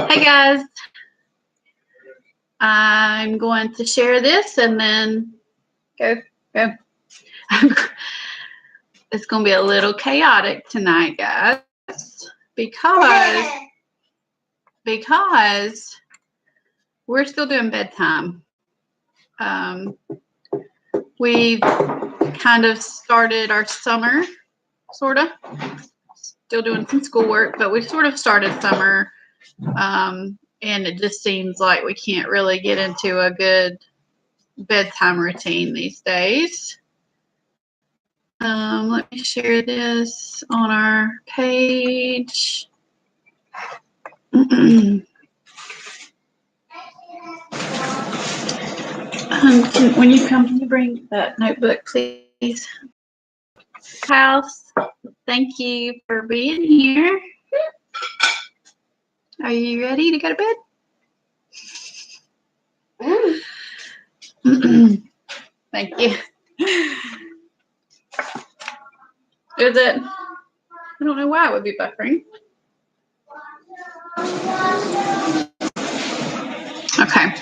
Hey guys, I'm going to share this and then go. It's going to be a little chaotic tonight, guys, because we're still doing bedtime. We've kind of started our summer, sort of. Still doing some schoolwork, but we sort of started summer. And it just seems like we can't really get into a good bedtime routine these days. Let me share this on our page. When you come, can you bring that notebook, please? House, thank you for being here. Are you ready to go to bed? Thank you. Is it? I don't know why it would be buffering. Okay.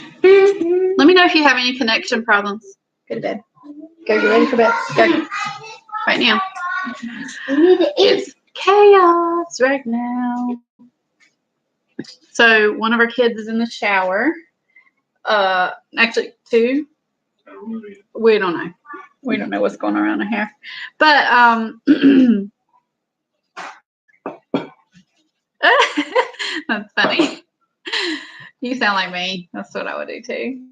Let me know if you have any connection problems. Go to bed. Go get ready for bed. Go. Right now. It's chaos right now. So one of our kids is in the shower. Actually, two. We don't know. We don't know what's going on around here. But that's funny. You sound like me. That's what I would do too.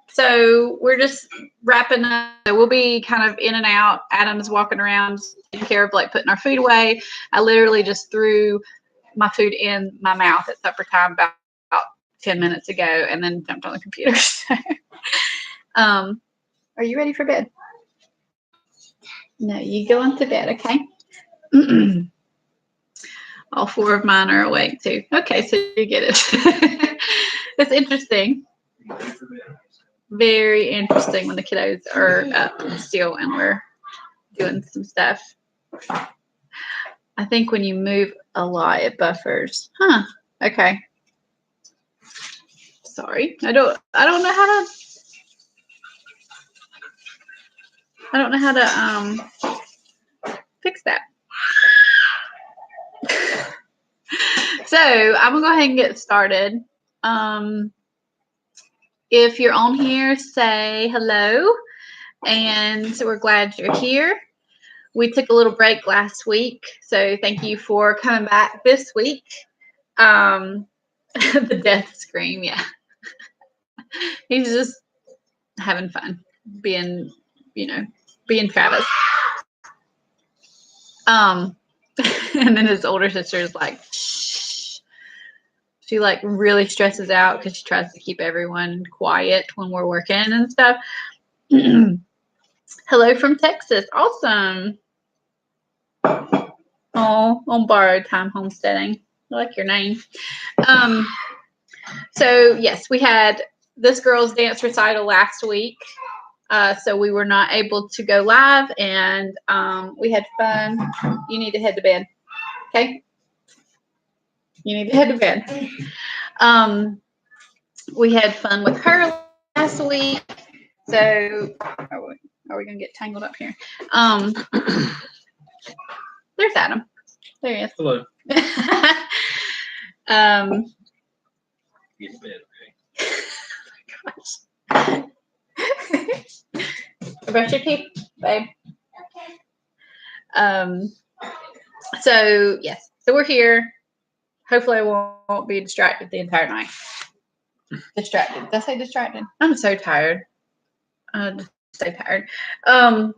So we're just wrapping up. So we'll be kind of in and out. Adam's walking around, taking care of like putting our food away. I literally just threw my food in my mouth at supper time about 10 minutes ago and then jumped on the computer. Are you ready for bed? No, you go into bed, okay? All four of mine are awake too. Okay, so you get it. It's interesting. Very interesting when the kiddos are up still and we're doing some stuff. I think when you move a lot, it buffers. Huh. Okay. Sorry. I don't know how to fix that. So I'm gonna go ahead and get started. If you're on here, say hello, and so we're glad you're here. We took a little break last week, so thank you for coming back this week. The death scream, yeah. He's just having fun, being Travis. And then his older sister is like, shh. She like really stresses out because she tries to keep everyone quiet when we're working and stuff. Hello from Texas. Awesome. Oh, on borrowed time homesteading. I like your name. So yes, we had this girl's dance recital last week. So we were not able to go live, and we had fun. You need to head to bed. Okay? You need to head to bed. We had fun with her last week. So are we going to get tangled up here? There's Adam. There he is. Hello. Get to bed, okay? Brush your teeth, babe. Okay. So yes, so we're here. Hopefully I won't be distracted the entire night. Distracted. Did I say distracted? I'm so tired. Just so tired. All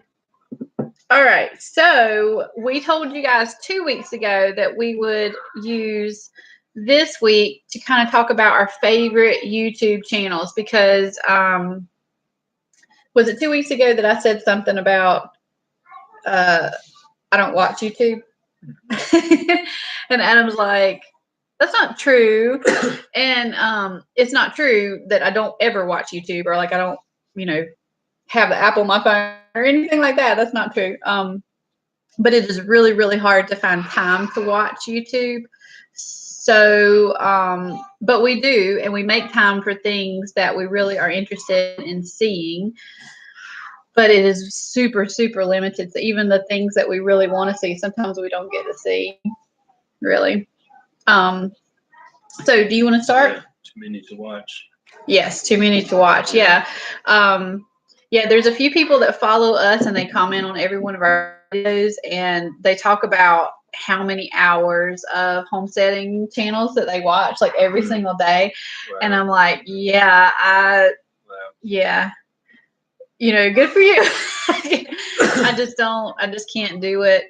right. So we told you guys 2 weeks ago that we would use this week to kind of talk about our favorite YouTube channels because was it 2 weeks ago that I said something about I don't watch YouTube? And Adam's like, that's not true. And it's not true that I don't ever watch YouTube or like I don't, have the app on my phone or anything like that. That's not true. but it is really, really hard to find time to watch YouTube. So, but we do, and we make time for things that we really are interested in seeing. But it is super, super limited. So even the things that we really want to see, sometimes we don't get to see, really. So do you want to start? Yeah, too many to watch. Yes, too many to watch. Yeah. Yeah, there's a few people that follow us and they comment on every one of our videos and they talk about how many hours of homesteading channels that they watch like every single day. Wow. And I'm like, yeah, yeah, you know, good for you. I just can't do it.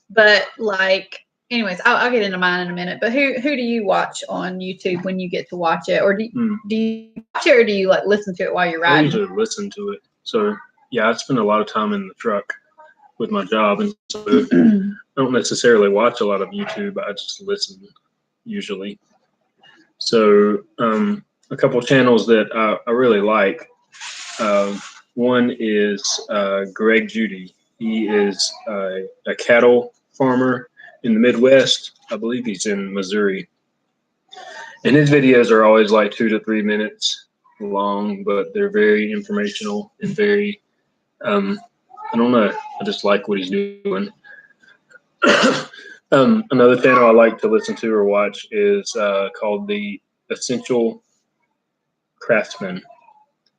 But like, anyways, I'll get into mine in a minute. But who do you watch on YouTube when you get to watch it, or do you watch it, or do you like listen to it while you're riding? I usually listen to it. So yeah, I spend a lot of time in the truck with my job, and so I don't necessarily watch a lot of YouTube. I just listen usually. So a couple of channels that I really like. One is Greg Judy. He is a cattle farmer in the Midwest. I believe he's in Missouri. And his videos are always like 2 to 3 minutes long, but they're very informational and very, I don't know, I just like what he's doing. Another channel I like to listen to or watch is called The Essential Craftsman.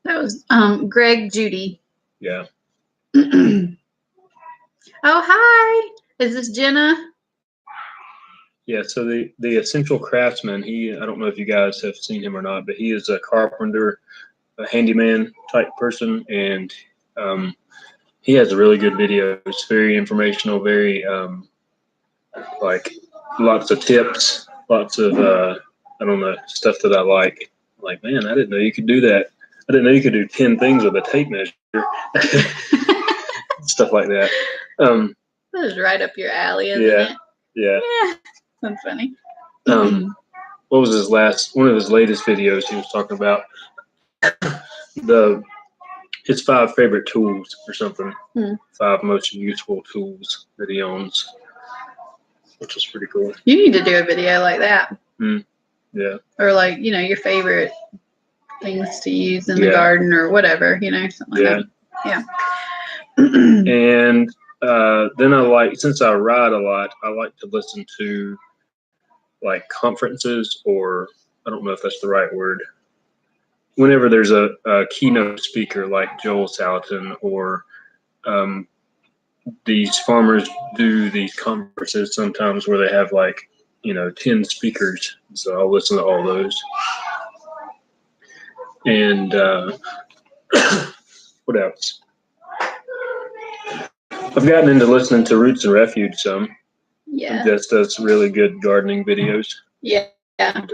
That was Greg Judy. Yeah. Oh, hi. Is this Jenna? Yeah, so the Essential Craftsman, I don't know if you guys have seen him or not, but he is a carpenter, a handyman type person, and he has a really good video. It's very informational, very like lots of tips, lots of I don't know, stuff that I like. Like, man, I didn't know you could do that. I didn't know you could do 10 things with a tape measure. Stuff like that. That is right up your alley, isn't it? Yeah. Yeah. That's funny. What was one of his latest videos? He was talking about his 5 favorite tools or something. 5 most useful tools that he owns, which is pretty cool. You need to do a video like that. Yeah. Or like, you know, your favorite things to use in the garden or whatever, you know, something like that. Yeah. And then since I ride a lot, I like to listen to like conferences, or I don't know if that's the right word. Whenever there's a keynote speaker like Joel Salatin, or these farmers do these conferences sometimes where they have like, 10 speakers. So I'll listen to all those. And what else? I've gotten into listening to Roots and Refuge some. Yeah. Just does really good gardening videos. Yeah. And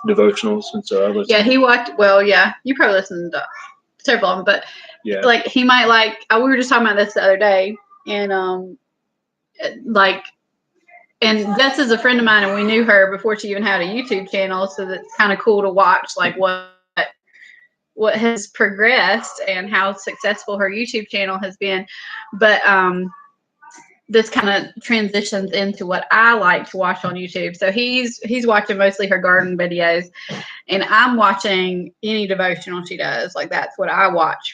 devotionals, and so I listen. Yeah, he watched. Well, yeah, you probably listened to several of them, but like he might like. We were just talking about this the other day, and and Jess is a friend of mine, and we knew her before she even had a YouTube channel, so that's kind of cool to watch, like what has progressed and how successful her YouTube channel has been. But this kind of transitions into what I like to watch on YouTube. So he's watching mostly her garden videos, and I'm watching any devotional she does. Like that's what I watch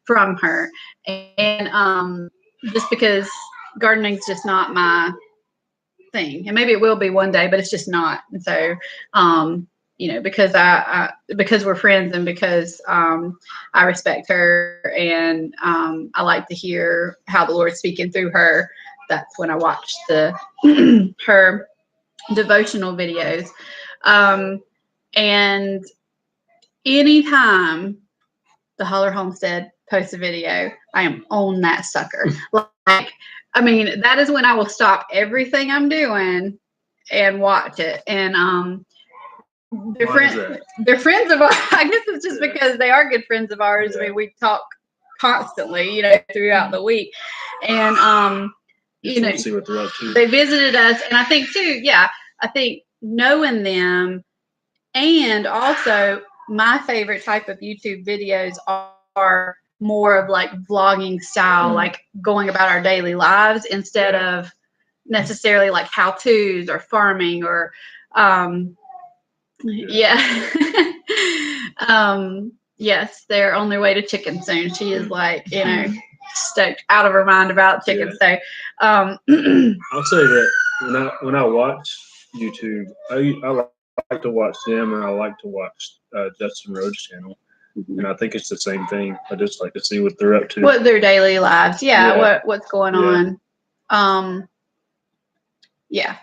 from her. And just because gardening's just not my thing, and maybe it will be one day, but it's just not. And so because we're friends, and because I respect her, and I like to hear how the Lord's speaking through her, that's when I watch her devotional videos. And anytime the Holler Homestead posts a video, I am on that sucker. Like, I mean, that is when I will stop everything I'm doing and watch it. And they're friends of ours. I guess it's just because they are good friends of ours. Yeah. I mean, we talk constantly, throughout the week. And see what they're up to. They visited us, and I think too, I think knowing them, and also my favorite type of YouTube videos are more of like vlogging style, like going about our daily lives instead of necessarily like how-tos or farming or yes, they're on their way to chicken soon. She is like, stoked out of her mind about chicken. So I'll say that when I watch YouTube, I like to watch them, and I like to watch Justin Rhodes' channel. And I think it's the same thing. I just like to see what they're up to. What their daily lives. What's going on.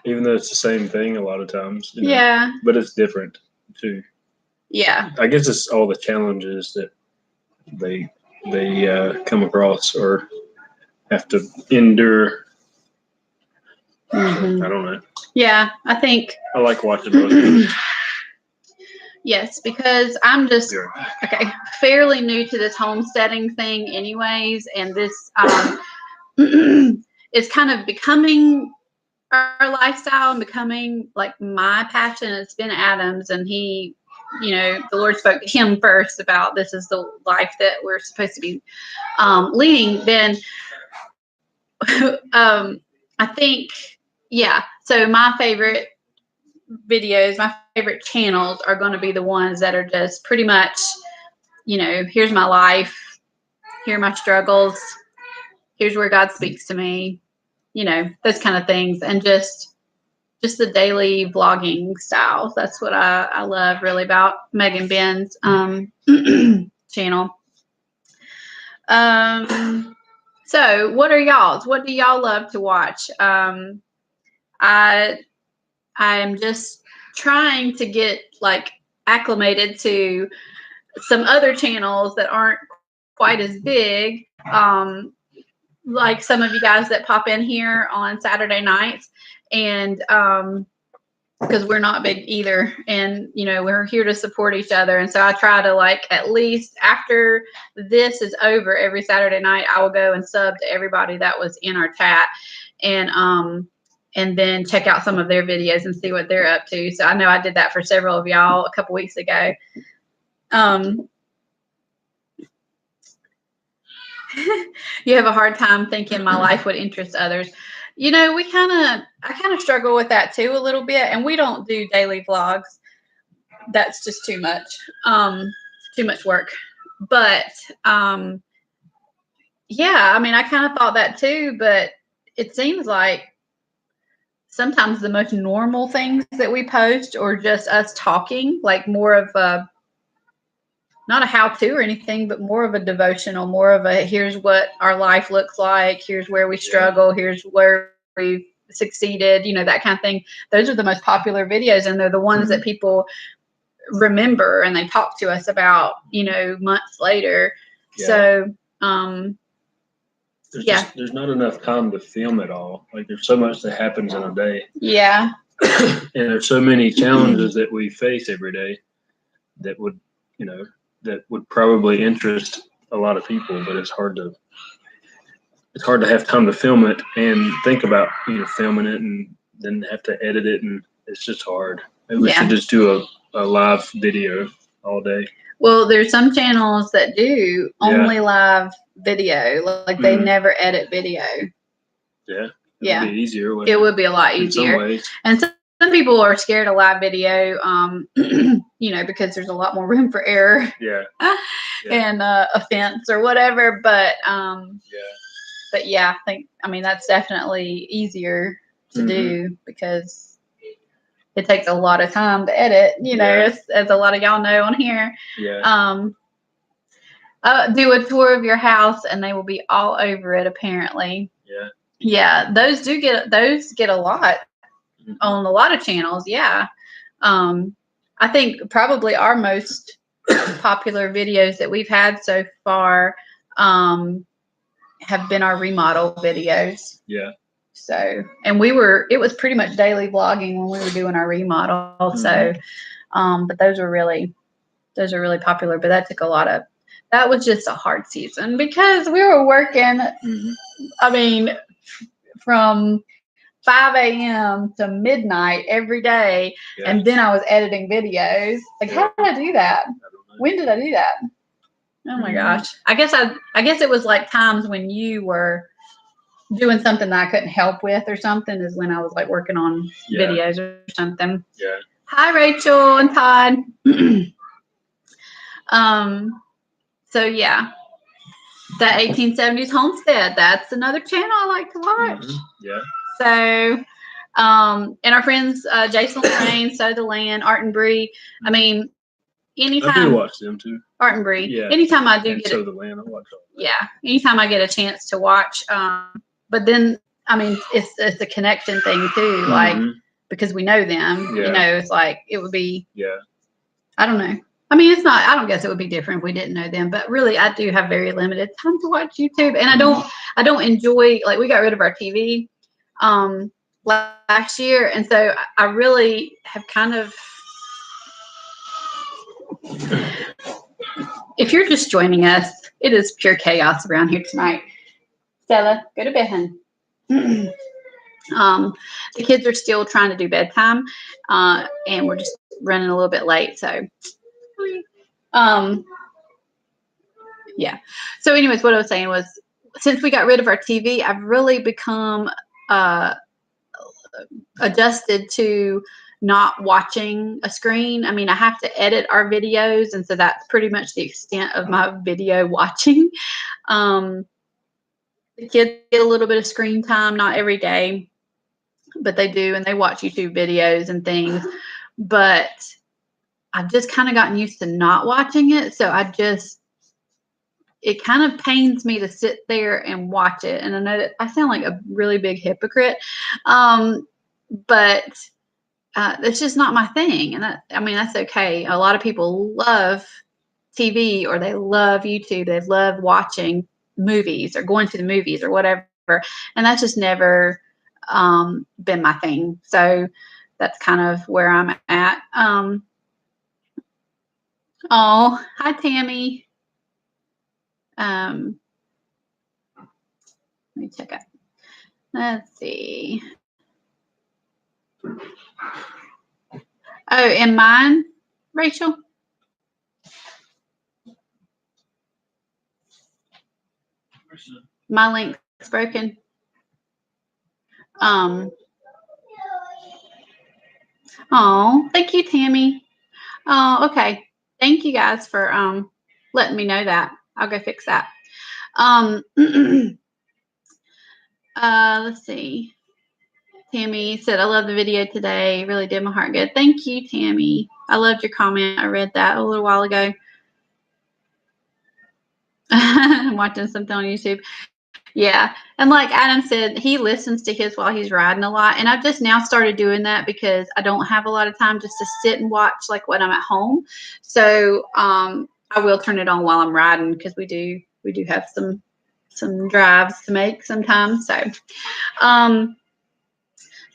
Even though it's the same thing a lot of times. Yeah. But it's different too. Yeah. I guess it's all the challenges that they come across or have to endure. Mm-hmm. I don't know. Yeah, I think I like watching those. Yes, because I'm just fairly new to this homesteading thing anyways, and this is kind of becoming our lifestyle and becoming like my passion. It's been Adam's, and he, the Lord spoke to him first about this is the life that we're supposed to be leading. Then I think, so my favorite videos, my favorite channels are going to be the ones that are just pretty much, here's my life, here are my struggles, here's where God speaks to me, those kind of things, and just the daily vlogging styles. That's what I love really about Megan Ben's channel. So what are y'all's? What do y'all love to watch? I'm just trying to get like acclimated to some other channels that aren't quite as big. Like some of you guys that pop in here on Saturday nights, and because we're not big either, and we're here to support each other. And so I try to, like, at least after this is over every Saturday night, I will go and sub to everybody that was in our chat, and then check out some of their videos and see what they're up to. So I know I did that for several of y'all a couple weeks ago. You have a hard time thinking my life would interest others. I kind of struggle with that too a little bit, and we don't do daily vlogs. That's just too much work. But I kind of thought that too, but it seems like sometimes the most normal things that we post or just us talking, like more of a, not a how-to or anything, but more of a devotional, more of a, here's what our life looks like, here's where we struggle, here's where we've succeeded, that kind of thing. Those are the most popular videos, and they're the ones that people remember and they talk to us about, months later. So there's not enough time to film it all. Like, there's so much that happens in a day. Yeah. And there's so many challenges that we face every day that would, that would probably interest a lot of people, but it's hard to have time to film it and think about, filming it and then have to edit it, and it's just hard. Maybe we should just do a live video all day. Well, there's some channels that do only live video, like they never edit video. Yeah. It would be easier. It would be a lot easier. In some ways. And some people are scared of live video, because there's a lot more room for error. And offense or whatever. But I think, that's definitely easier to do because it takes a lot of time to edit, as a lot of y'all know on here. Do a tour of your house and they will be all over it, apparently. Those get a lot on a lot of channels. I think probably our most popular videos that we've had so far have been our remodel videos. So, and it was pretty much daily vlogging when we were doing our remodel. So, but those are really popular, but that was just a hard season because we were working, from 5 a.m. to midnight every day. And then I was editing videos. Like, how did I do that? When did I do that? Oh my gosh. I guess it was like times when you were doing something that I couldn't help with or something is when I was like working on videos or something. Yeah. Hi, Rachel and Todd. So yeah, the 1870s Homestead. That's another channel I like to watch. Mm-hmm. Yeah. So, and our friends Jason Lorraine, Sow the Land, Art and Bree. I mean, anytime I do watch them too. Art and Bree. Yeah. Anytime I do and get Sow the Land, I watch all that. Yeah. Anytime I get a chance to watch. But then I mean, it's a connection thing too, like because we know them. Yeah. You know, it's like it would be. Yeah. I don't know. I mean, it's not. I don't guess it would be different if we didn't know them. But really, I do have very limited time to watch YouTube, and I don't enjoy. Like we got rid of our TV last year, and so I really have kind of. If you're just joining us, it is pure chaos around here tonight. Stella, go to bed, hun. The kids are still trying to do bedtime, and we're just running a little bit late. So, yeah. So, anyways, what I was saying was, since we got rid of our TV, I've really become adjusted to not watching a screen. I mean, I have to edit our videos, and so that's pretty much the extent of my video watching. The kids get a little bit of screen time, not every day, but they do, and they watch YouTube videos and things. But I've just kind of gotten used to not watching it, so it kind of pains me to sit there and watch it. And I know that I sound like a really big hypocrite, but that's just not my thing. And that's okay. A lot of people love TV or they love YouTube. They love watching movies or going to the movies or whatever. And that's just never been my thing. So that's kind of where I'm at. Oh, hi, Tammy. Let me check it. Let's see. Oh, and mine, Rachel? My link's broken. Oh, thank you, Tammy. Oh, okay. Thank you guys for letting me know that. I'll go fix that. Let's see. Tammy said, I love the video today. It really did my heart good. Thank you, Tammy. I loved your comment. I read that a little while ago. I'm watching something on YouTube. Yeah. And like Adam said, he listens to his while he's riding a lot. And I've just now started doing that because I don't have a lot of time just to sit and watch like when I'm at home. So I will turn it on while I'm riding because we do have some drives to make sometimes. So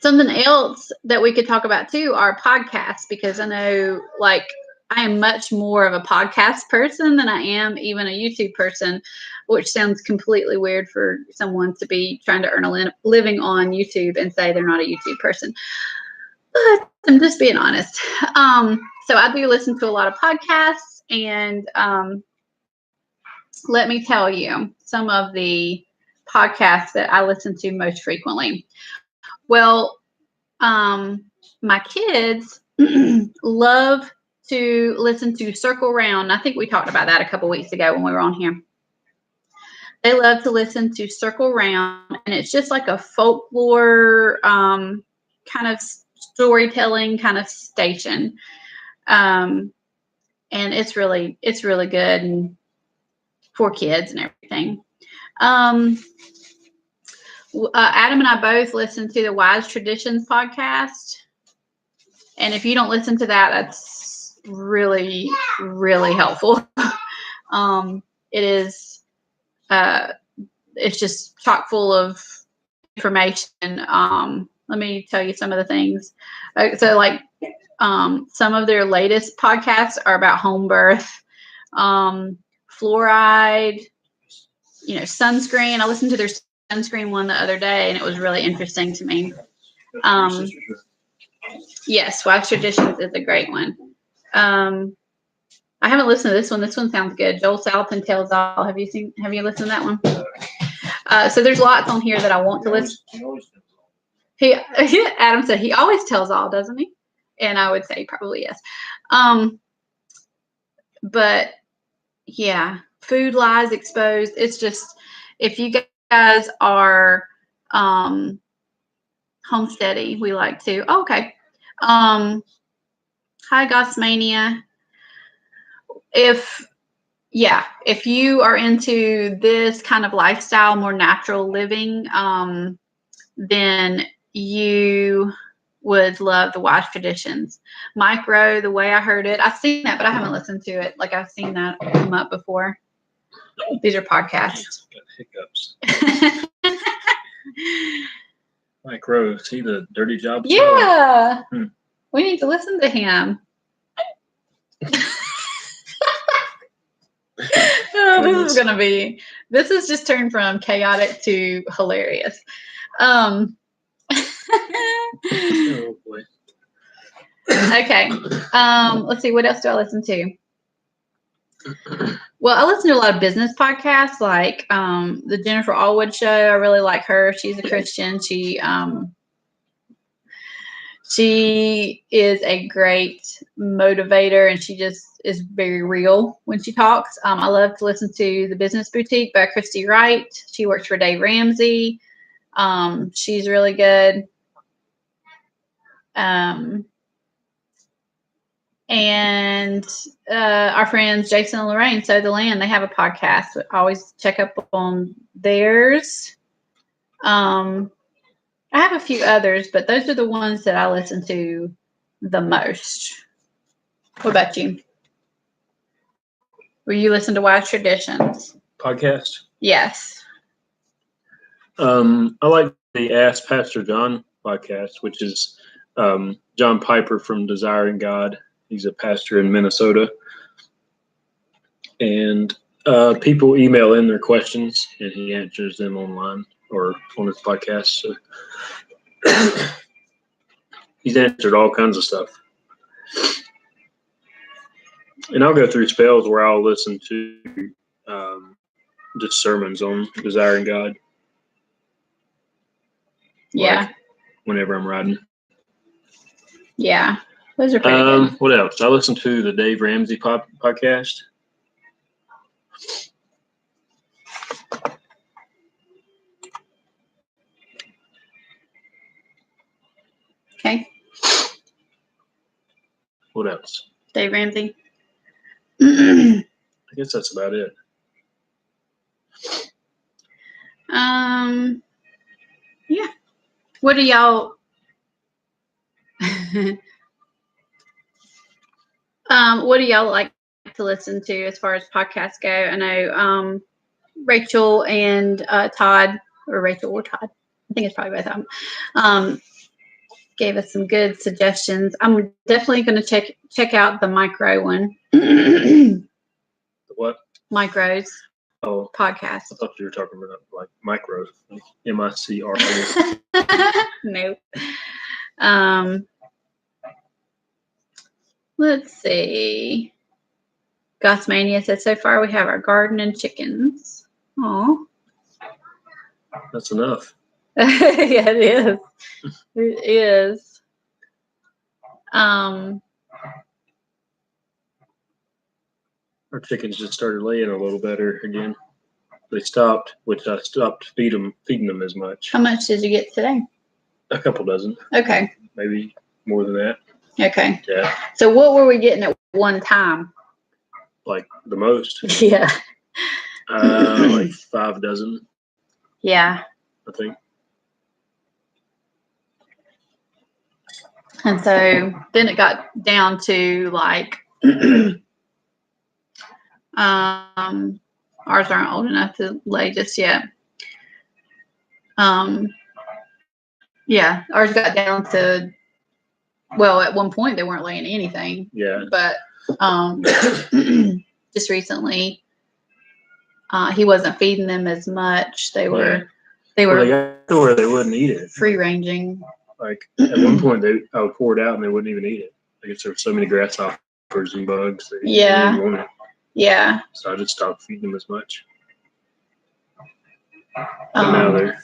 something else that we could talk about too are podcasts, because I know like I am much more of a podcast person than I am even a YouTube person, which sounds completely weird for someone to be trying to earn a living on YouTube and say they're not a YouTube person. But I'm just being honest. So I do listen to a lot of podcasts, and let me tell you some of the podcasts that I listen to most frequently. Well, my kids love to listen to Circle Round. I think we talked about that a couple weeks ago when we were on here. They love to listen to Circle Round, and it's just like a folklore kind of storytelling kind of station. And it's really good and for kids and everything. Adam and I both listen to the Wise Traditions podcast. And if you don't listen to that, that's really, really helpful. It is, it's just chock full of information. Let me tell you some of the things. So like, some of their latest podcasts are about home birth, fluoride, sunscreen. I listened to their sunscreen one the other day, and it was really interesting to me. Yes, Wise Traditions is a great one. I haven't listened to this one. This one sounds good. Joel Salatin Tells All. Have you listened to that one? So there's lots on here that I want to listen. Adam said he always tells all, doesn't he? And I would say probably yes. But yeah, food lies exposed. It's just, if you guys are homesteady, we like to. Oh, okay. Hi, Gossmania. If you are into this kind of lifestyle, more natural living, then you would love the Wise Traditions. Micro, the way I heard it, I've seen that, but I haven't listened to it. Like, I've seen that come up before. These are podcasts. Got hiccups. Micro, is he the Dirty Job? Yeah. We need to listen to him. Oh, this has just turned from chaotic to hilarious. Oh boy. Okay. Let's see. What else do I listen to? Well, I listen to a lot of business podcasts, like the Jennifer Allwood Show. I really like her. She's a Christian. She is a great motivator, and she just is very real when she talks. I love to listen to The Business Boutique by Christy Wright. She works for Dave Ramsey. She's really good. And our friends Jason and Lorraine, Sow the Land, they have a podcast. So always check up on theirs. I have a few others, but those are the ones that I listen to the most. What about you? Will you listen to Wise Traditions? Podcast? Yes. I like the Ask Pastor John podcast, which is John Piper from Desiring God. He's a pastor in Minnesota. And people email in their questions, and he answers them online or on his podcast. So he's answered all kinds of stuff. And I'll go through spells where I'll listen to just sermons on Desiring God. Yeah. Like whenever I'm riding. Yeah. Those are pretty good. What else? I listen to the Dave Ramsey podcast. Okay. What else? Dave Ramsey. I guess that's about it. Yeah. What do y'all what do y'all like to listen to as far as podcasts go? I know Rachel and Todd, or Rachel or Todd, I think it's probably both of them, gave us some good suggestions. I'm definitely going to check out the Micro one. The what? Micros. Oh, podcast. I thought you were talking about like micros, like MICRO. Nope. Let's see. Gossmania said, so far we have our garden and chickens. Oh. That's enough. Yeah, it is. It is. Our chickens just started laying a little better again. They stopped, which I stopped feeding them as much. How much did you get today? A couple dozen. Okay. Maybe more than that. Okay. Yeah. So what were we getting at one time? Like the most. Yeah. Like 5 dozen. Yeah. I think. And so then it got down to like ours aren't old enough to lay just yet. Yeah, ours got down to, well, at one point they weren't laying anything. Yeah. But just recently, he wasn't feeding them as much. They were they got to where they wouldn't eat it. Free ranging. Like at one point I would pour it out and they wouldn't even eat it. I guess there were so many grasshoppers gophers and bugs. They Yeah. really want it. Yeah. So I just stopped feeding them as much. But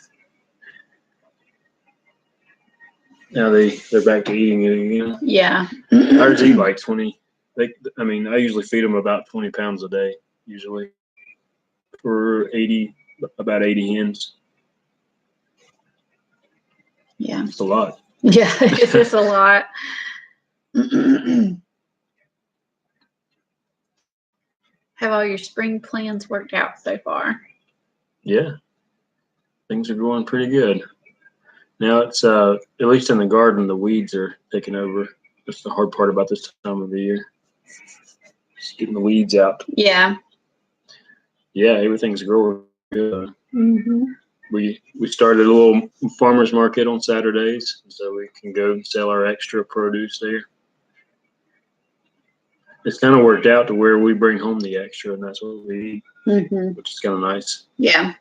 now they're back to eating it again. Yeah. Ours eat like 20. I usually feed them about 20 pounds a day, usually, for about 80 hens. Yeah. It's a lot. Yeah, it's just a lot. Have all your spring plans worked out so far? Yeah. Things are going pretty good. Now it's at least in the garden, the weeds are taking over. That's the hard part about this time of the year. Just getting the weeds out. Yeah. Yeah, everything's growing good. Mm-hmm. We started a little farmer's market on Saturdays, so we can go and sell our extra produce there. It's kind of worked out to where we bring home the extra, and that's what we eat, which is kind of nice. Yeah.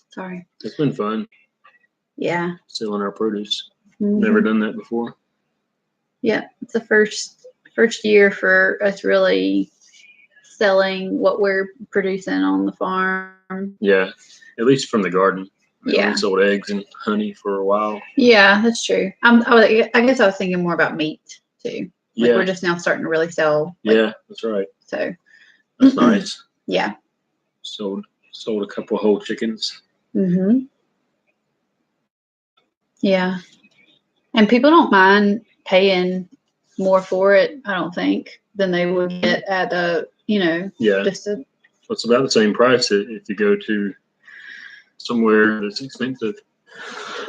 Sorry. It's been fun. Yeah. Selling our produce. Never done that before. Yeah, it's the first year for us really selling what we're producing on the farm. Yeah, at least from the garden. Yeah. We sold eggs and honey for a while. Yeah, that's true. I guess I was thinking more about meat too. Like we're just now starting to really sell. Yeah, that's right. So that's nice. Yeah. Sold a couple whole chickens. Yeah. And people don't mind paying more for it, I don't think, than they would get at just a. It's about the same price if you go to somewhere that's expensive.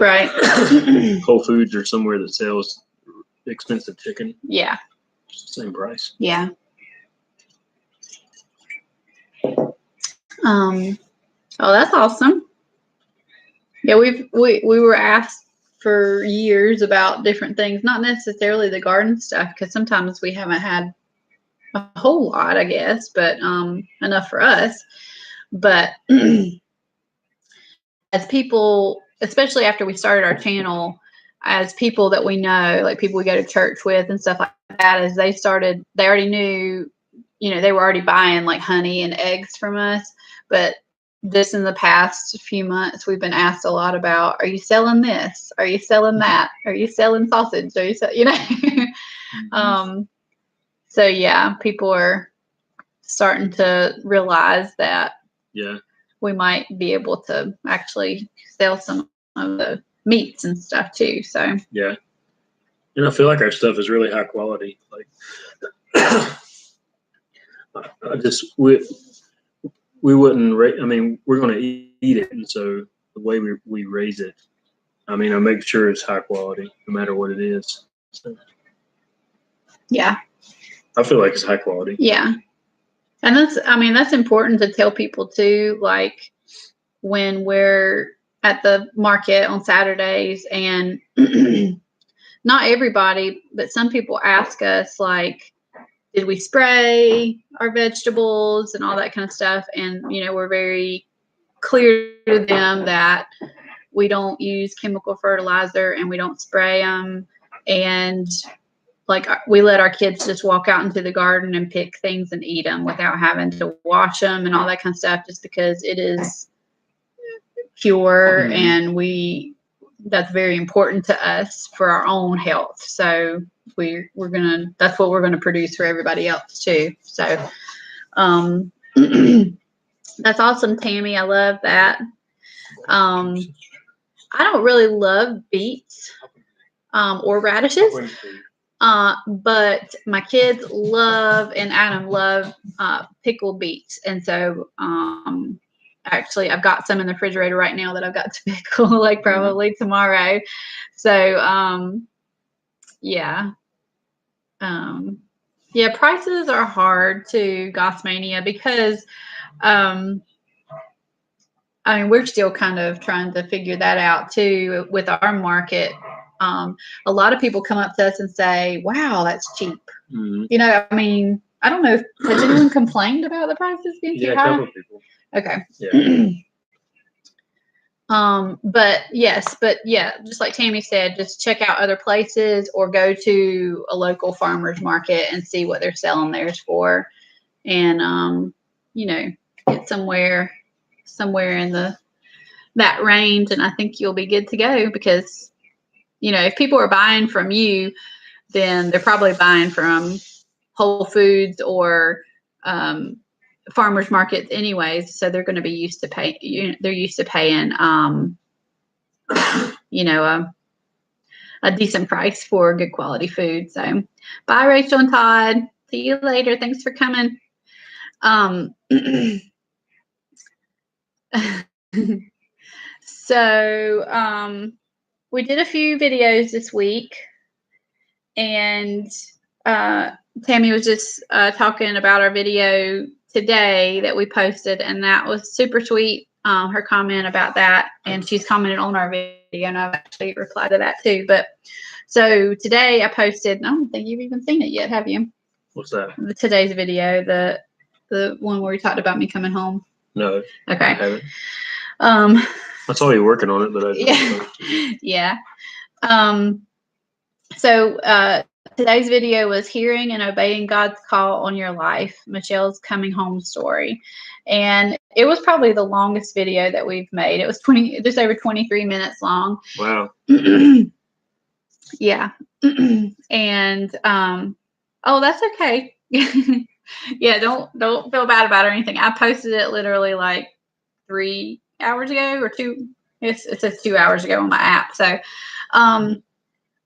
Right. Whole Foods or somewhere that sells expensive chicken. Yeah. It's the same price. Yeah. Oh, that's awesome. Yeah, we were asked for years about different things, not necessarily the garden stuff, because sometimes we haven't had a whole lot, I guess, but enough for us. But as people, especially after we started our channel, as people that we know, like people we go to church with and stuff like that, as they already knew, they were already buying like honey and eggs from us. But just in the past few months, we've been asked a lot about, are you selling this? Are you selling that? Are you selling sausage? Are you so yeah, people are starting to realize that we might be able to actually sell some of the meats and stuff too. So yeah, I feel like our stuff is really high quality. Like we wouldn't we're going to eat it, and so the way we raise it, I make sure it's high quality no matter what it is. So, yeah, I feel like it's high quality. Yeah. And that's important to tell people too, like when we're at the market on Saturdays, and not everybody, but some people ask us, like, did we spray our vegetables and all that kind of stuff? And, we're very clear to them that we don't use chemical fertilizer and we don't spray them. And like we let our kids just walk out into the garden and pick things and eat them without having to wash them and all that kind of stuff, just because it is pure and that's very important to us for our own health. So that's what we're gonna produce for everybody else too. So that's awesome, Tammy. I love that. I don't really love beets or radishes. But my kids love, and Adam love pickled beets. And so actually I've got some in the refrigerator right now that I've got to pickle like probably tomorrow. So yeah. Yeah, prices are hard to Gossmania because we're still kind of trying to figure that out too with our market. A lot of people come up to us and say, wow, that's cheap. I don't know if has anyone complained about the prices being too high? Yeah, a couple of people. Okay. Yeah. But yeah, just like Tammy said, just check out other places or go to a local farmer's market and see what they're selling theirs for. And, get somewhere in that range. And I think you'll be good to go because, if people are buying from you, then they're probably buying from Whole Foods or, farmers markets anyways, so they're going to be used to they're used to paying a decent price for good quality food. So bye, Rachel and Todd, see you later. Thanks for coming. So we did a few videos this week, and Tammy was just talking about our video today that we posted, and that was super sweet. Her comment about that, and she's commented on our video, and I've actually replied to that too. But so today I posted. I don't think you've even seen it yet, have you? What's that? Today's video, the one where we talked about me coming home. No. Okay. I haven't. I saw you working on it, but I didn't. Yeah. So today's video was hearing and obeying God's call on your life, Michelle's coming home story. And it was probably the longest video that we've made. It was just over 23 minutes long. Wow. Yeah. And oh, that's okay. Yeah, don't feel bad about it or anything. I posted it literally like 3 hours ago or 2. It says 2 hours ago on my app. So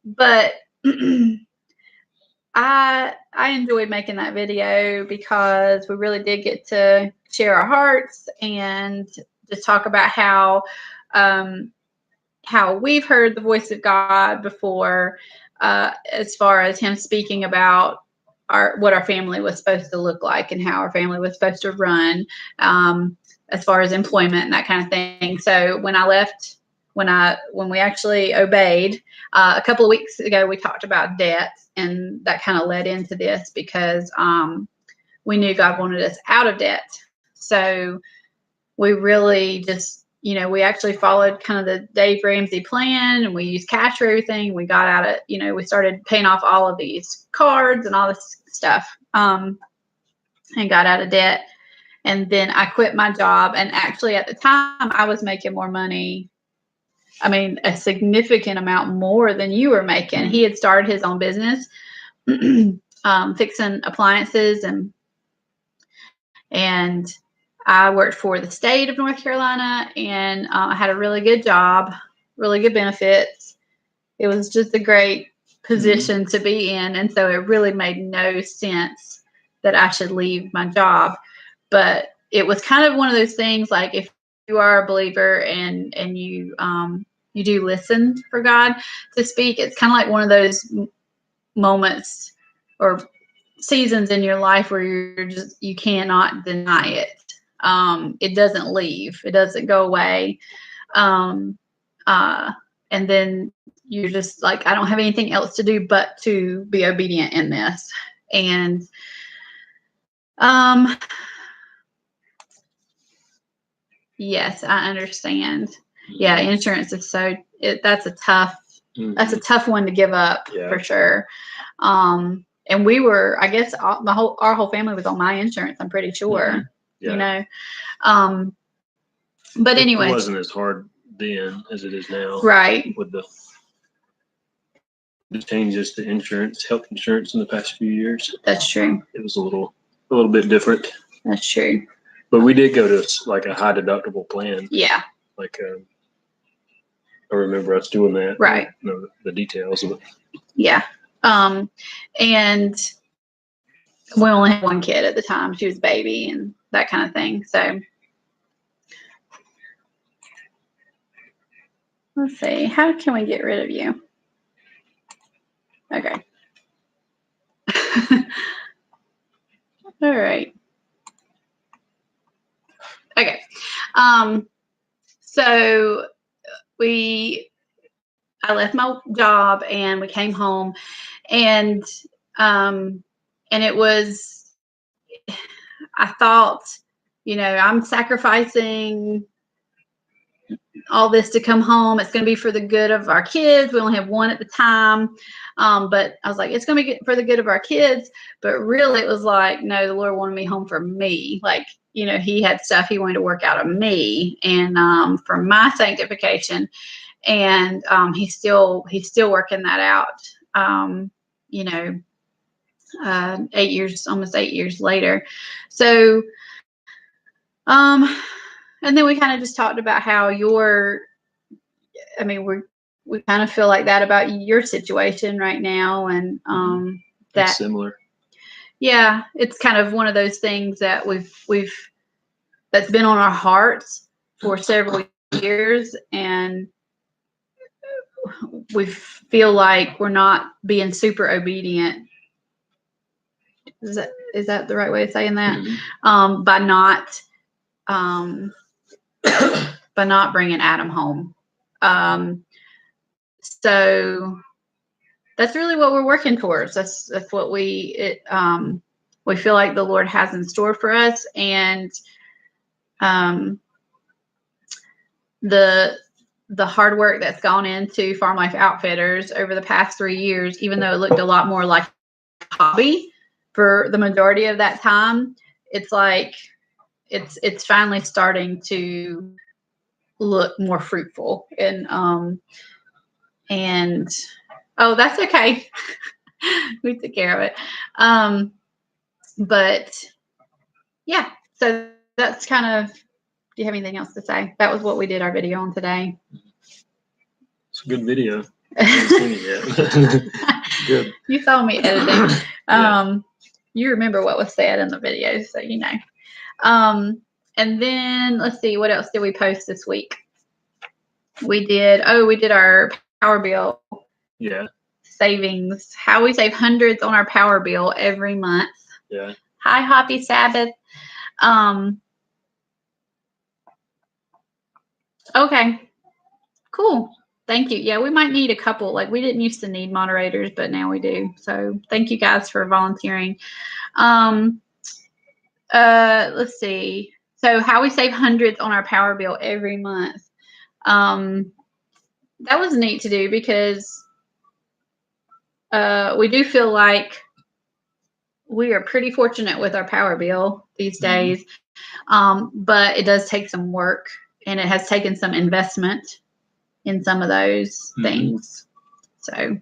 but I enjoyed making that video because we really did get to share our hearts and just talk about how we've heard the voice of God before, as far as Him speaking about what our family was supposed to look like and how our family was supposed to run, as far as employment and that kind of thing. So when I left, when we actually obeyed, a couple of weeks ago, we talked about debt, and that kind of led into this because we knew God wanted us out of debt. So we really just, we actually followed kind of the Dave Ramsey plan, and we used cash for everything. We got out of, we started paying off all of these cards and all this stuff, and got out of debt. And then I quit my job. And actually at the time I was making more money. I mean, a significant amount more than you were making. He had started his own business, fixing appliances, and I worked for the state of North Carolina, and I had a really good job, really good benefits. It was just a great position to be in. And so it really made no sense that I should leave my job. But it was kind of one of those things, like if you are a believer and you do listen for God to speak, it's kind of like one of those moments or seasons in your life where you cannot deny it. It doesn't leave. It doesn't go away. And then you're just like, I don't have anything else to do but to be obedient in this. And yes, I understand. Yeah, insurance is that's a tough one to give up, for sure. And we were, I guess, our whole family was on my insurance, I'm pretty sure. But anyway, it wasn't as hard then as it is now, right? With the changes to insurance, health insurance in the past few years. That's true. It was a little bit different. That's true. But we did go to like a high deductible plan. Yeah. Like I remember us doing that. Right. The details of it. Yeah. And we only had one kid at the time. She was a baby and that kind of thing. So let's see. How can we get rid of you? Okay. All right. Okay. So I left my job and we came home, and it was, I thought, I'm sacrificing all this to come home. It's going to be for the good of our kids. We only have one at the time. But I was like, it's going to be for the good of our kids. But really it was like, no, the Lord wanted me home for me. Like, you know, he had stuff he wanted to work out of me and for my sanctification. And he's still working that out, you know, 8 years, almost 8 years later. So, and then we kind of just talked about how we kind of feel like that about your situation right now. And that's similar. Yeah, it's kind of one of those things that that's been on our hearts for several years, and we feel like we're not being super obedient. Is that the right way of saying that? Mm-hmm. By not bringing Adam home. So that's really what we're working towards. That's what we feel like the Lord has in store for us. And the hard work that's gone into Farm Life Outfitters over the past 3 years, even though it looked a lot more like a hobby for the majority of that time, it's like it's finally starting to look more fruitful. And oh, that's okay. We took care of it. But yeah, so that's kind of, do you have anything else to say? That was what we did our video on today. It's a good video. I haven't seen it yet. Good. You saw me editing. Yeah. You remember what was said in the video, so you know. And then let's see, what else did we post this week? We did our power bill. Yeah. Savings. How we save hundreds on our power bill every month. Yeah. Hi, Happy Sabbath. Okay. Cool. Thank you. Yeah, we might need a couple. Like, we didn't used to need moderators, but now we do. So thank you guys for volunteering. Let's see. So how we save hundreds on our power bill every month. That was neat to do because we do feel like we are pretty fortunate with our power bill these days. But it does take some work, and it has taken some investment in some of those things. So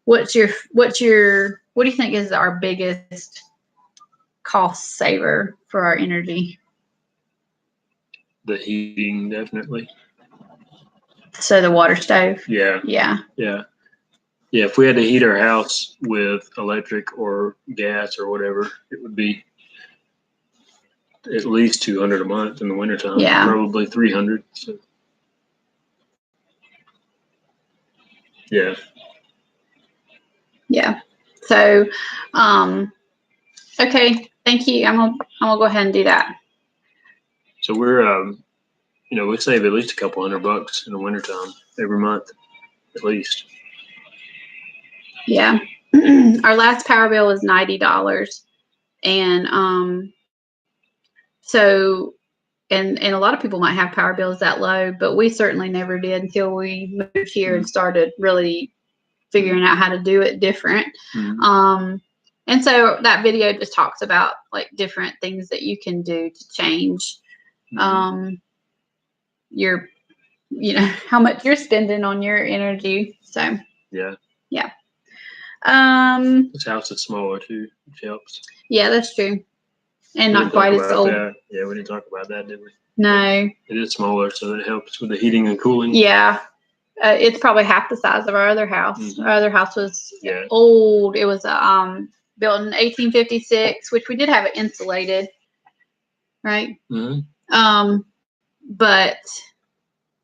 what do you think is our biggest cost saver for our energy? The heating, definitely. So the water stove. Yeah. If we had to heat our house with electric or gas or whatever, it would be at least $200 a month in the wintertime. Yeah. Probably $300. So. Yeah. Yeah. So, okay. Thank you. I'm gonna go ahead and do that. So we're, we save at least a couple $100 in the wintertime every month, at least. Yeah. Our last power bill was $90. And, so, and a lot of people might have power bills that low, but we certainly never did until we moved here and started really figuring out how to do it different. And so that video just talks about like different things that you can do to change your, how much you're spending on your energy. So yeah. This house is smaller too, which helps. Yeah, that's true. And not quite as old. That. Yeah, we didn't talk about that, did we? No. It is smaller, so that helps with the heating and cooling. Yeah. It's probably half the size of our other house. Our other house was old. It was built in 1856, which we did have it insulated, right? But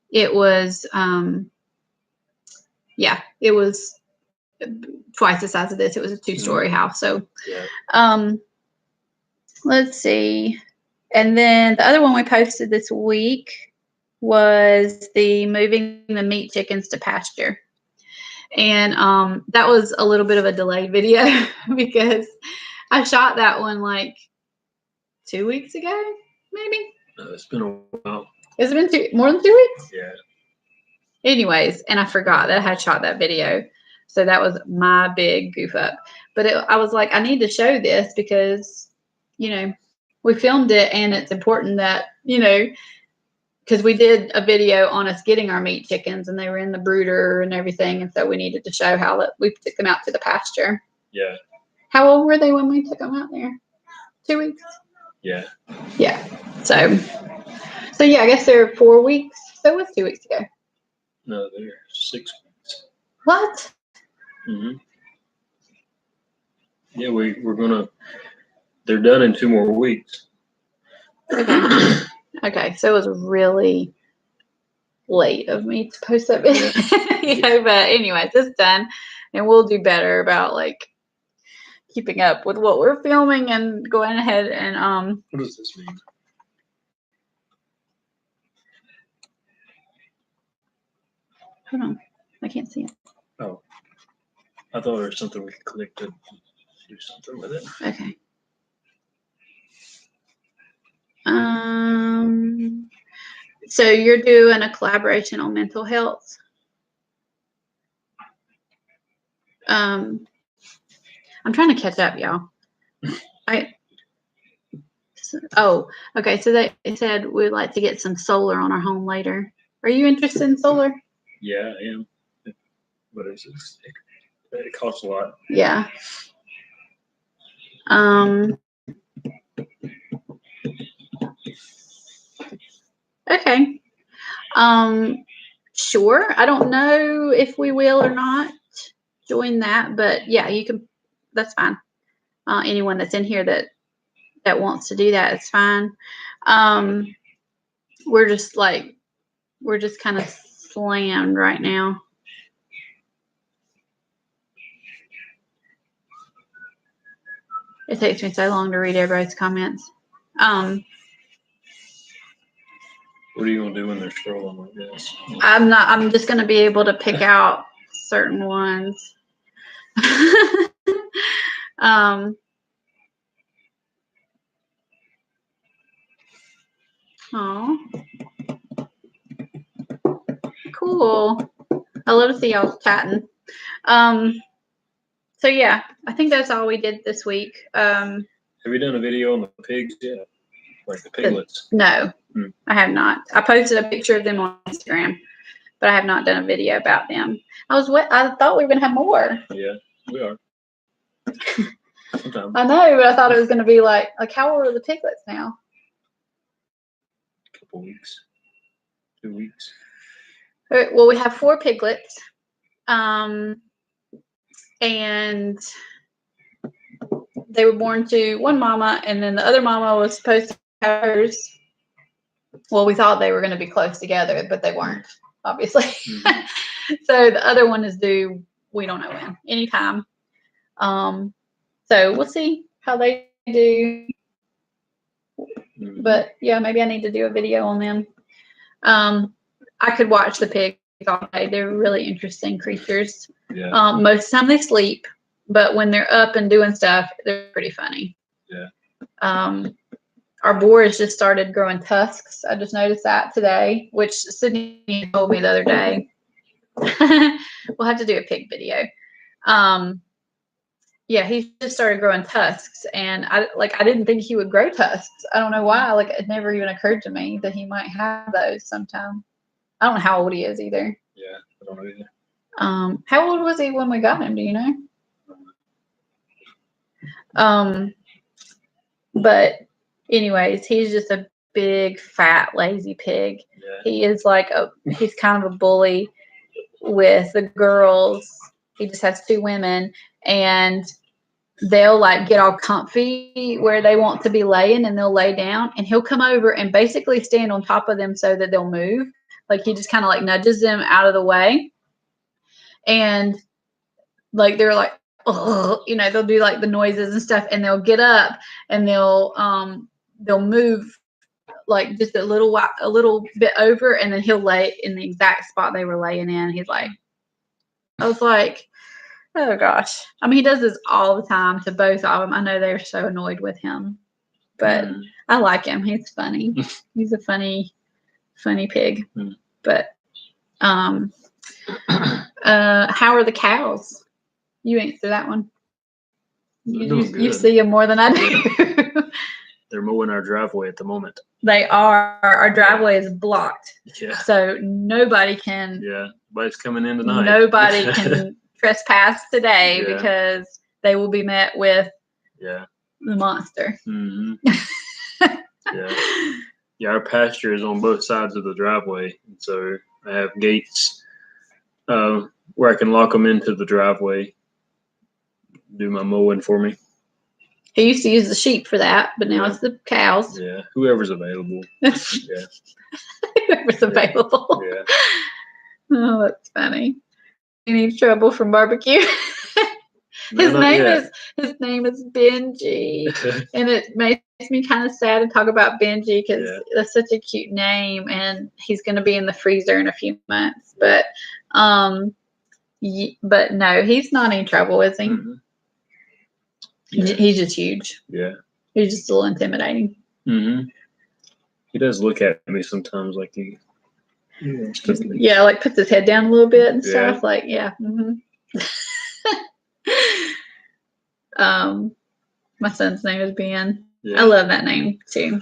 it was, it was twice the size of this. It was a 2-story house. So, let's see. And then the other one we posted this week was the moving the meat chickens to pasture. And that was a little bit of a delayed video because I shot that one like 2 weeks ago, maybe. It's been a while. Has it been more than 2 weeks? Yeah. Anyways, and I forgot that I had shot that video. So that was my big goof up. But I was like, I need to show this because, you know, we filmed it and it's important that, you know, because we did a video on us getting our meat chickens and they were in the brooder and everything. And so we needed to show how that we took them out to the pasture. Yeah. How old were they when we took them out there? 2 weeks? Yeah. Yeah. So yeah, I guess they're 4 weeks. So it was 2 weeks ago. No, they're 6 weeks. What? Mm-hmm. Yeah, we're gonna. They're done in 2 more weeks. Okay, so it was really late of me to post that video, you know. But anyways, it's done, and we'll do better about like keeping up with what we're filming and going ahead and What does this mean? Hold on, I can't see it. Oh, I thought there was something we could click to do something with it. Okay. So you're doing a collaboration on mental health. I'm trying to catch up, y'all. Okay. So they said we'd like to get some solar on our home later. Are you interested in solar? Yeah, I am. But it costs a lot. Yeah. Okay. Sure. I don't know if we will or not join that, but yeah, you can. That's fine. Anyone that's in here that wants to do that, it's fine. We're just kind of slammed right now. It takes me so long to read everybody's comments. What are you gonna do when they're scrolling like this? I'm just gonna be able to pick out certain ones. Oh, cool. I love to see y'all chatting. So yeah, I think that's all we did this week. Have you done a video on the pigs yet? Like the piglets? No, I have not. I posted a picture of them on Instagram, but I have not done a video about them. I thought we were gonna have more. Yeah, we are. Sometimes. I know, but I thought it was gonna be like how old are the piglets now? A couple weeks. 2 weeks. All right, well, we have 4 piglets. And they were born to one mama, and then the other mama was supposed to have hers. Well, we thought they were going to be close together, but they weren't, obviously. Mm-hmm. So the other one is due, we don't know when, anytime. So we'll see how they do. Mm-hmm. But yeah, maybe I need to do a video on them. I could watch the pigs all day. They're really interesting creatures. Yeah. Most of the time they sleep, but when they're up and doing stuff, they're pretty funny. Yeah. Our boars just started growing tusks. I just noticed that today, which Sydney told me the other day. We'll have to do a pig video. Yeah, he just started growing tusks, and I didn't think he would grow tusks. I don't know why. It never even occurred to me that he might have those sometime. I don't know how old he is either. Yeah, I don't know either. How old was he when we got him? Do you know? But anyways, he's just a big, fat, lazy pig. Yeah. He is he's kind of a bully with the girls. He just has 2 women, and they'll get all comfy where they want to be laying, and they'll lay down, and he'll come over and basically stand on top of them so that they'll move. He just kind of nudges them out of the way. And they're oh, they'll do the noises and stuff, and they'll get up and they'll move just a little bit over, and then he'll lay in the exact spot they were laying in. He's I was oh gosh. I mean, he does this all the time to both of them. I know they're so annoyed with him, but I like him. He's funny. He's a funny funny pig. Mm. But how are the cows? You answer that one. You see them more than I do. They're mowing our driveway at the moment. They are. Our driveway is blocked. Yeah. So nobody can. Yeah. Nobody's coming in tonight. Nobody can trespass today because they will be met with the monster. Mm-hmm. Yeah. Yeah, our pasture is on both sides of the driveway. And so I have gates where I can lock them into the driveway, do my mowing for me. He used to use the sheep for that, but now it's the cows. Yeah, whoever's available. Yeah. Whoever's available. Yeah. Oh, that's funny. Any trouble from barbecue? His name is Benji, and it makes me kind of sad to talk about Benji because that's such a cute name, and he's going to be in the freezer in a few months. But no, he's not any trouble, is he? Mm-hmm. Yeah. He's just huge. Yeah, he's just a little intimidating. Mm-hmm. He does look at me sometimes like he. Like puts his head down a little bit and stuff. Like Mm-hmm. My son's name is Ben. Yeah. I love that name too.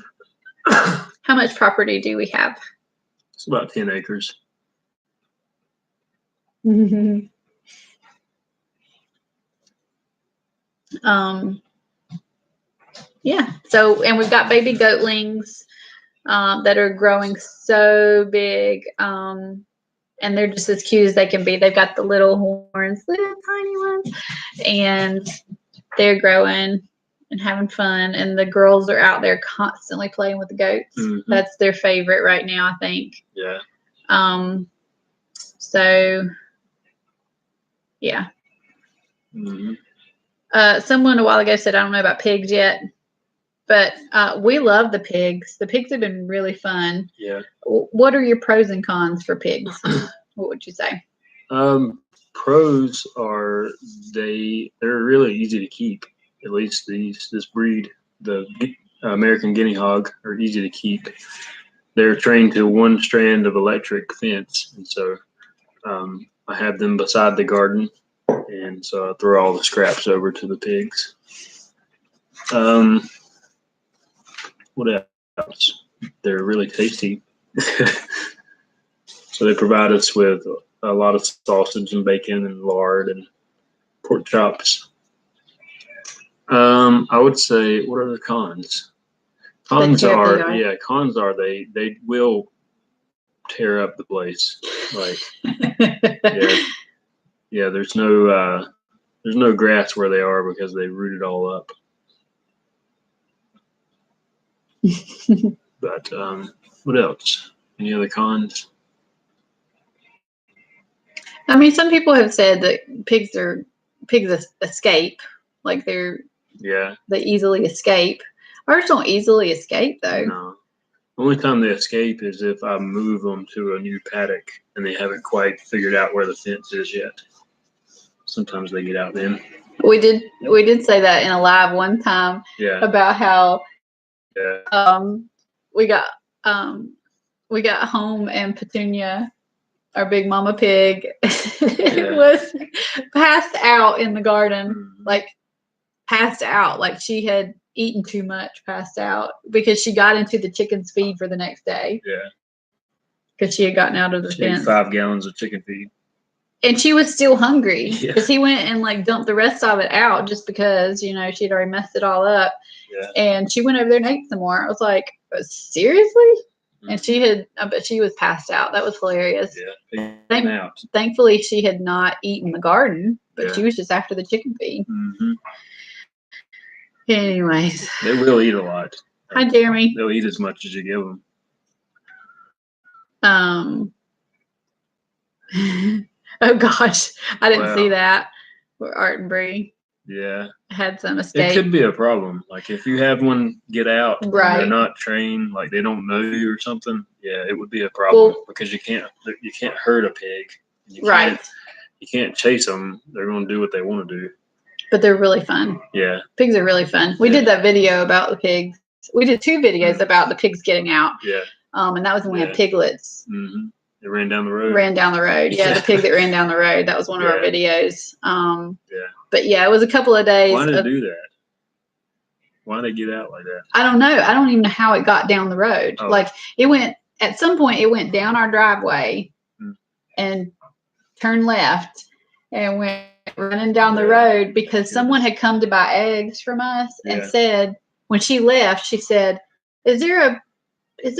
How much property do we have? It's about 10 acres. Mm-hmm. So, and we've got baby goatlings that are growing so big. And they're just as cute as they can be. They've got the little horns, little tiny ones, and they're growing and having fun. And the girls are out there constantly playing with the goats. Mm-hmm. That's their favorite right now, I think. Yeah. So, yeah. Mm-hmm. Someone a while ago said, I don't know about pigs yet, but we love the pigs. The pigs have been really fun. Yeah. What are your pros and cons for pigs? What would you say? Pros are they're really easy to keep. At least this breed, the American guinea hog, are easy to keep. They're trained to one strand of electric fence, and so I have them beside the garden, and so I throw all the scraps over to the pigs. What else? They're really tasty. So they provide us with a lot of sausage and bacon and lard and pork chops. I would say, what are the cons? Cons are they will tear up the place. Like, there's no grass where they are because they root it all up. But what else? Any other cons? I mean, some people have said that pigs escape, like they easily escape. Ours don't easily escape though. No, the only time they escape is if I move them to a new paddock and they haven't quite figured out where the fence is yet. Sometimes they get out then. We did say that in a live one time. Yeah. About how we got home and Petunia, our big mama pig, was passed out in the garden, like passed out, like she had eaten too much, passed out because she got into the chicken's feed for the next day. Yeah. Because she had gotten out of the fence. Ate 5 gallons of chicken feed. And she was still hungry because he went and like dumped the rest of it out just because, she'd already messed it all up. Yeah. And she went over there and ate some more. I was like, seriously? And she was passed out. That was hilarious. Yeah. Thankfully, she had not eaten the garden, but she was just after the chicken feed. Mm-hmm. Anyways. They will eat a lot. Hi, Jeremy. They'll eat as much as you give them. Oh, gosh. I didn't see that. Art and Bree. Yeah. Had some escape. It could be a problem. Like if you have one get out and they're not trained, like they don't know you or something, it would be a problem because you can't hurt a pig. You can't chase them. They're going to do what they want to do. But they're really fun. Yeah. Pigs are really fun. We did that video about the pigs. We did 2 videos about the pigs getting out. Yeah. And that was when we had Yeah. piglets. Mm-hmm. It ran down the road. Ran down the road. Yeah, the pig that ran down the road. That was one of our videos. Yeah. But yeah, it was a couple of days. Why did it do that? Why did it get out like that? I don't know. I don't even know how it got down the road. Oh. Like it went, at some point it went down our driveway and turned left and went running down the road because someone had come to buy eggs from us and said, when she left, she said, is there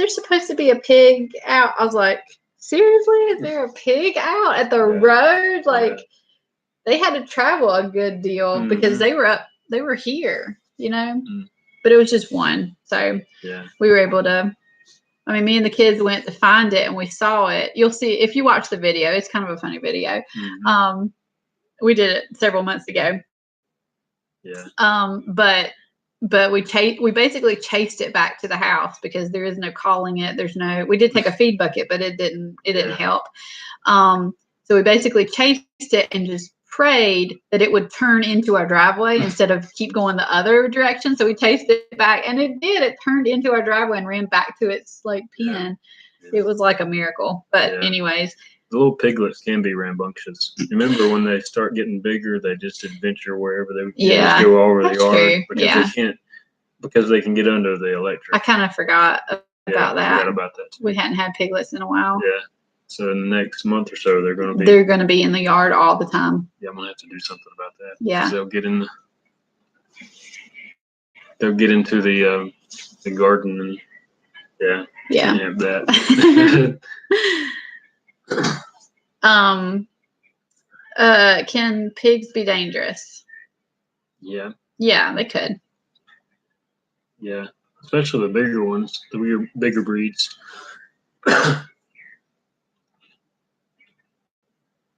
supposed to be a pig out? I was like, seriously? Is there a pig out at the road? Like they had to travel a good deal because they were here, you know, but it was just one. So we were able to, I mean, me and the kids went to find it and we saw it. You'll see, if you watch the video, it's kind of a funny video. We did it several months ago. But we basically chased it back to the house because there is no calling it. We did take a feed bucket, but it didn't help. So we basically chased it and just prayed that it would turn into our driveway instead of keep going the other direction. So we chased it back and it did. It turned into our driveway and ran back to its like pen. It was like a miracle. But anyways. The little piglets can be rambunctious. Remember when they start getting bigger, they just adventure wherever they just go all over the yard because they can get under the electric. I kind of forgot about that. Forgot about that too. We hadn't had piglets in a while. Yeah. So in the next month or so, they're going to be in the yard all the time. Yeah, I'm going to have to do something about that. Yeah. They'll get into the garden and can't have that. Can pigs be dangerous? Yeah. Yeah, they could. Yeah, especially the bigger ones, the bigger breeds.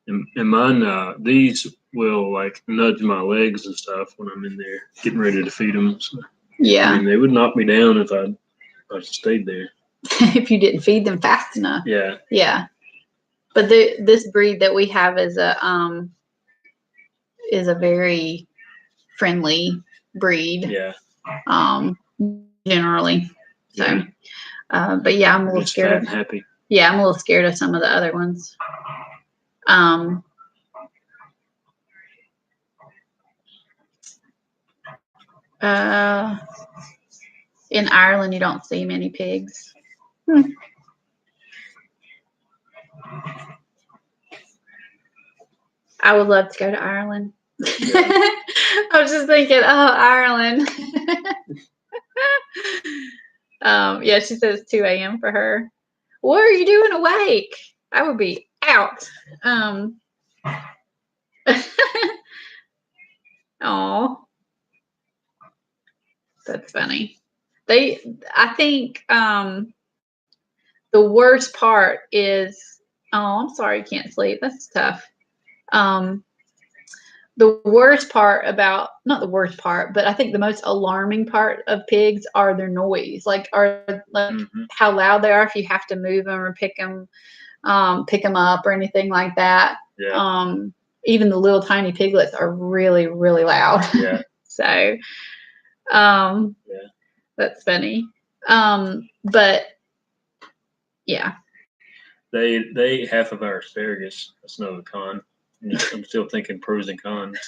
And mine, these will like nudge my legs and stuff when I'm in there getting ready to feed them. So, I mean, they would knock me down if I stayed there. If you didn't feed them fast enough. Yeah. Yeah. But this breed that we have is a very friendly breed. Yeah. Generally. So, but yeah, I'm a little scared of. Happy. Yeah, I'm a little scared of some of the other ones. In Ireland, you don't see many pigs. I would love to go to Ireland. I was just thinking, Ireland. Yeah, she says 2 a.m. for her. What are you doing awake? I would be out. Oh, that's funny. I think the worst part is, I'm sorry you can't sleep. That's tough. The worst part about, not the worst part, but I think the most alarming part of pigs are their noise, how loud they are if you have to move them or pick them up or anything like that. Yeah. Even the little tiny piglets are really, really loud. Yeah. So, that's funny. But yeah. They ate half of our asparagus. That's another con. I'm still thinking pros and cons.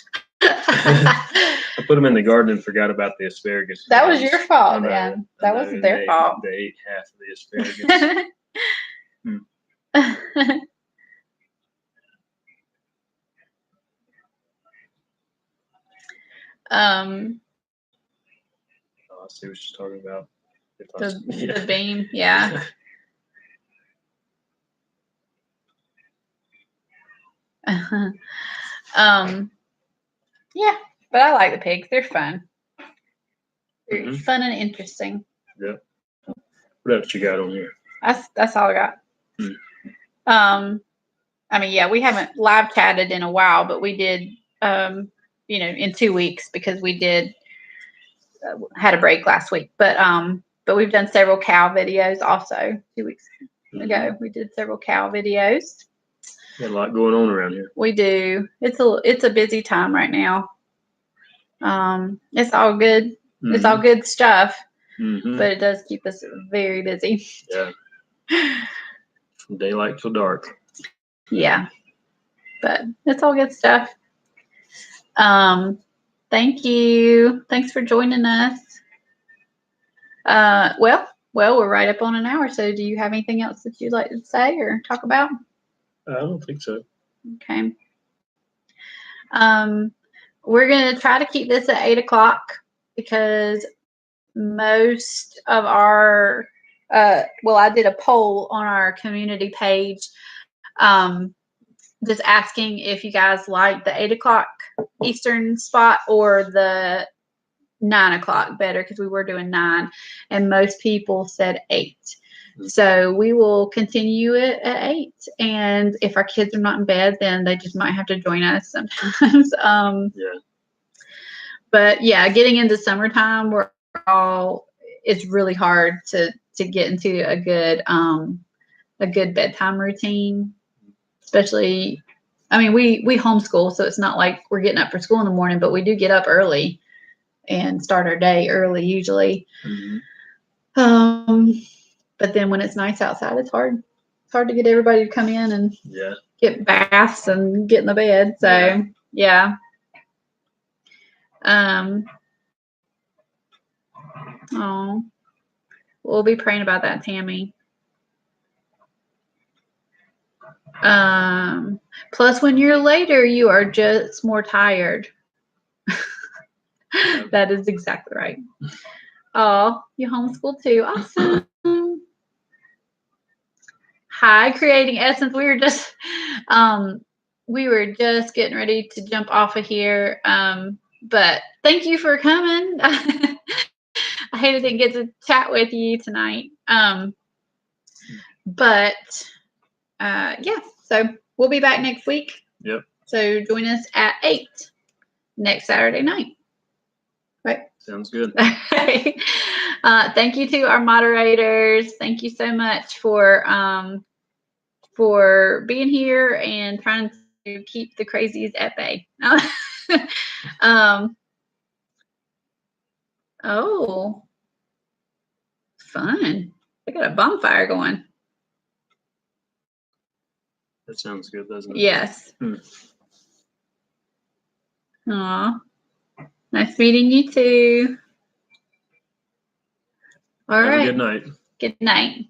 I put them in the garden and forgot about the asparagus. That was your fault, man. That wasn't their fault. They ate half of the asparagus. I see what she's talking about. The beam, yeah. Yeah, but I like the pigs. They're fun. They're fun and interesting. Yeah. What else you got on here? That's all I got. I mean, yeah, we haven't live chatted in a while, but we did, in 2 weeks because we did had a break last week. But we've done several cow videos also 2 weeks ago. We did several cow videos. Got a lot going on around here. We do. It's a busy time right now. It's all good. It's all good stuff. But it does keep us very busy. Yeah. From daylight till dark. Yeah, but it's all good stuff. Thank you. Thanks for joining us. Well, we're right up on an hour. So, do you have anything else that you'd like to say or talk about? I don't think so. Okay. We're gonna try to keep this at 8 o'clock because most of our I did a poll on our community page, just asking if you guys like the 8 o'clock Eastern spot or the 9 o'clock better, because we were doing 9, and most people said 8. So we will continue it at 8, and if our kids are not in bed, then they just might have to join us sometimes. Yeah. But yeah, getting into summertime, it's really hard to get into a good bedtime routine, especially. I mean, we homeschool, so it's not like we're getting up for school in the morning, but we do get up early and start our day early usually. Mm-hmm. But then when it's nice outside, it's hard. It's hard to get everybody to come in and get baths and get in the bed. So yeah. Oh, we'll be praying about that, Tammy. Plus, when you're later, you are just more tired. That is exactly right. Oh, you homeschool too. Awesome. Hi, Creating Essence. We were just getting ready to jump off of here. But thank you for coming. I hate I didn't get to chat with you tonight. So we'll be back next week. Yep. So join us at 8 next Saturday night. Right. Sounds good. Thank you to our moderators. Thank you so much for being here and trying to keep the crazies at bay. Oh, fun. I got a bonfire going. That sounds good, doesn't it? Yes. Aw. Nice meeting you too. All right. Have a good night. Good night.